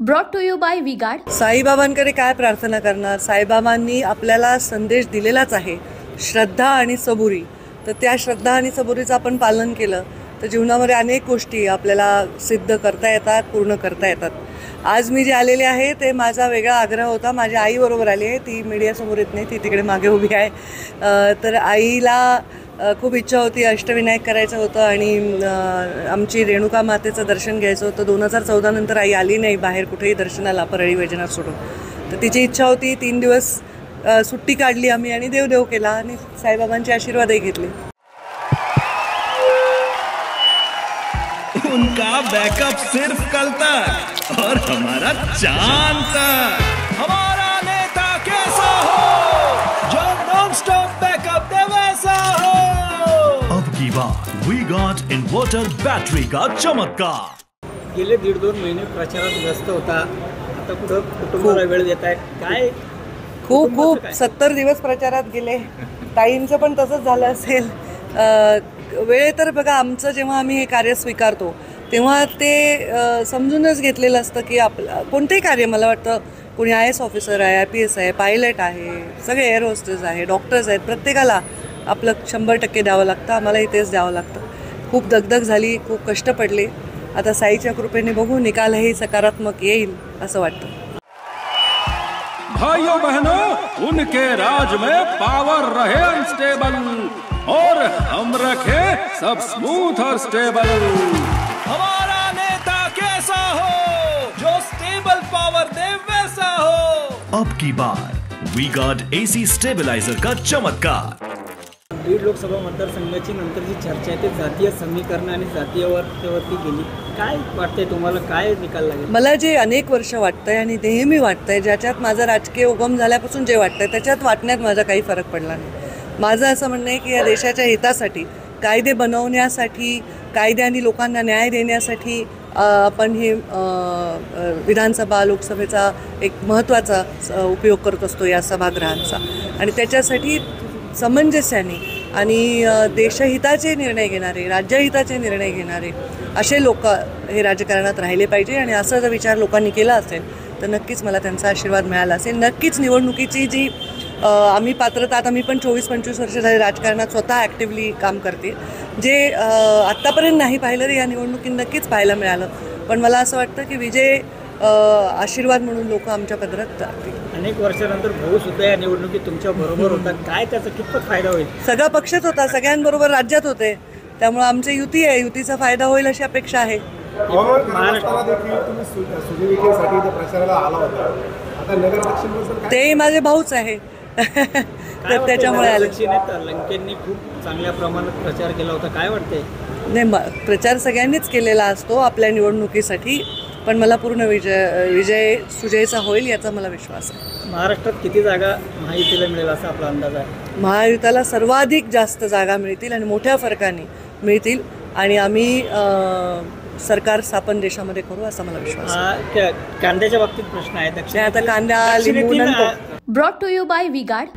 Brought to you by V-Guard. साईबाबांकडे काय प्रार्थना करणार? साईबाबांनी आपल्याला संदेश दिलेलाच आहे, श्रद्धा आणि सबुरी. तर त्या श्रद्धा आणि सबुरीचं आपण पालन केलं तर जीवनामध्ये अनेक गोष्टी आपल्याला सिद्ध करता येतात, पूर्ण करता येतात. आज मी जे आलेले आहे ते माझा वेगळा आग्रह होता. माझ्या आईबरोबर आली आहे, ती मीडियासमोर येत नाही, ती तिकडे मागे उभी आहे. तर आईला खूप इच्छा होती, अष्टविनायक करायचं होतं आणि आमची रेणुका मातेचं दर्शन घ्यायचं होतं. 2014 नंतर आई आली नाही बाहेर कुठेही दर्शनाला, परळी वैजनाथ सोडून. तर तिची इच्छा होती. 3 दिवस सुट्टी काढली आम्ही आणि देवदेव केला आणि साईबाबांचे आशीर्वादही घेतले. उनका बैकअप सिर्फ कल तक और हमारा चांद तक. हमारा नेता कैसा हो जो नॉन स्टॉप बैकअप दे वैसा हो. अब की बात वी गॉट इन्वर्टर बैटरी का चमत्कार. गेले 1.5-2 महिने प्रचारात व्यस्त होता, आता कुठं कुटुंबाला वेळ देत आहे काय? खूप 70 दिवस प्रचारात गेले. ताईंचं पण तसंच झालं असेल. वेळ तर बघा, आमचं जेव्हा आम्ही हे कार्य स्वीकारतो तेव्हा ते समजूनच घेतलेलं असतं की आपलं कोणतेही कार्य, मला वाटतं कोणी IAS ऑफिसर आहे, IPS आहे, पायलट आहे, सगळे एअर होस्टेस आहे, डॉक्टर्स आहेत, प्रत्येकाला आपलं 100% द्यावं लागतं. आम्हालाही तेच द्यावं लागतं. खूप दगदग झाली, खूप कष्ट पडले. आता साईच्या कृपेने बघू, निकालही सकारात्मक येईल असं वाटतं. भाइयों बहनों, उनके राज में पावर रहे अनस्टेबल और हम रखे सब स्मूथ और स्टेबल. हमारा नेता कैसा हो जो स्टेबल पावर दे वैसा हो. अब की बार वी गॉट AC स्टेबलाइजर का चमत्कार. बीड लोकसभा मतदारसंघाची नंतरची चर्चा आहे ते जातीय समीकरण आणि जातीयवरती गेली. काय वाटतंय तुम्हाला, काय निकाल लागेल? मला जे अनेक वर्ष वाटतंय आणि नेहमी वाटतंय, ज्याच्यात माझा राजकीय उगम झाल्यापासून जे वाटतंय त्याच्यात वाटण्यात माझा काही फरक पडला नाही. माझं असं म्हणणं आहे की या देशाच्या हितासाठी, कायदे बनवण्यासाठी, कायद्याने लोकांना न्याय देण्यासाठी आपण हे विधानसभा, लोकसभेचा एक महत्त्वाचा उपयोग करत असतो या सभागृहांचा. आणि त्याच्यासाठी समंजस्याने आणि देशहिताचे निर्णय घेणारे, राज्यहिताचे निर्णय घेणारे असे लोक हे राजकारणात राहिले पाहिजे. आणि असा जर विचार लोकांनी केला असेल तर नक्कीच मला त्यांचा आशीर्वाद मिळाला असेल. नक्कीच निवडणुकीची जी आम्ही पात्रता, आता मी पण 24-25 वर्ष झाली राजकारणात स्वतः ॲक्टिव्हली काम करते, जे आत्तापर्यंत नाही पाहिलं या निवडणुकीत नक्कीच पाहायला मिळालं. पण मला असं वाटतं की विजय आशीर्वाद म्हणून लोक आमच्या पदरात टाकतील. अनेक वर्षानंतर भाऊ सुद्धा या निवडणुकीत तुमच्या बरोबर होता, काय त्याचा कितपत फायदा होईल? सगळा पक्षच होता, सगळ्यांबरोबर राज्यात होते, त्यामुळे आमची युती आहे, युतीचा फायदा होईल अशी अपेक्षा आहे. ते माझे भाऊच आहे तर त्याच्यामुळे आले. लंकेंनी खूप चांगल्या प्रमाणात प्रचार केला होता, काय वाटते? नाही, प्रचार सगळ्यांनीच केलेला असतो आपल्या निवडणुकीसाठी, पण मला पूर्ण विजय सुजयचा होईल याचा मला विश्वास आहे. महाराष्ट्रात किती जागा महायुतीला मिळेल असा आपला अंदाज आहे? महायुतीला सर्वाधिक जास्त जागा मिळतील आणि मोठ्या फरकाने मिळतील आणि आम्ही सरकार स्थापन देशामध्ये करू असा मला विश्वास आहे. कांद्याच्या बाबतीत प्रश्न आहे, आता कांदा लिंबू नंतर. Brought to you by V-Guard.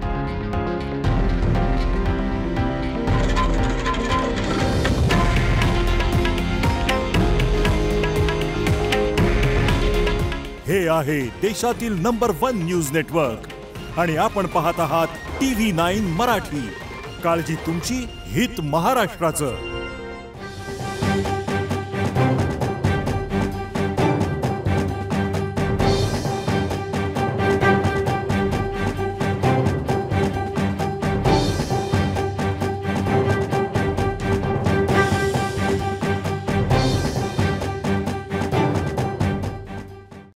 हे आहे देशातील नंबर 1 न्यूज नेटवर्क आणि आपण पाहत आहात TV9 मराठी. काळजी तुमची, हित महाराष्ट्राचं.